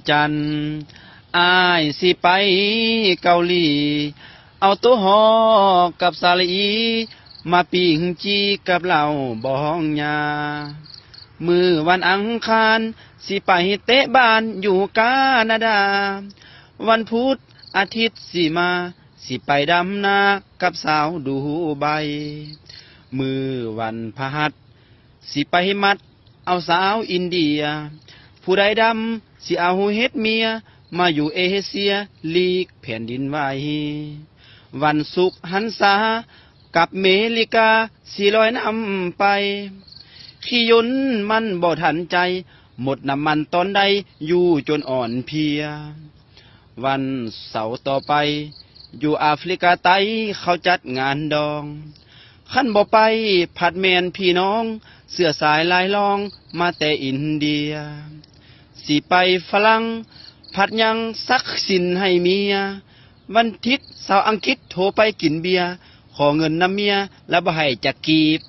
จันทร์อายสิไปเกาหลีเอาตัวหอกับสาลีมาปิ่งจีกับเหล่าบองยามือวันอังคารสิไปเตะบ้านอยู่กานาดาวันพุธอาทิตย์สิมาสิไปดำนากับสาวดูใบมือวันพฤหัสสิไปมัดเอาสาวอินเดียผู้ใดดำสิเอาเฮ็ดเมียมาอยู่เอเชียลีกแผ่นดินไหววันศุกร์หันษากับเมริกาสิลอยน้ำไปขี้ยนมันบ่ทันใจหมดน้ำมันตอนใดอยู่จนอ่อนเพลียวันเสาร์ต่อไปอยู่แอฟริกาใต้เขาจัดงานดองขั้นบ่ไปผัดแมนพี่น้องเสื้อสายลายลองมาแต่อินเดียสิไปฝรั่งผัดยังซักสินให้เมียวันทิศสาวอังกฤษโทรไปกินเบียร์ขอเงินน้ำเมียแล้วบ่ให้จักกีบ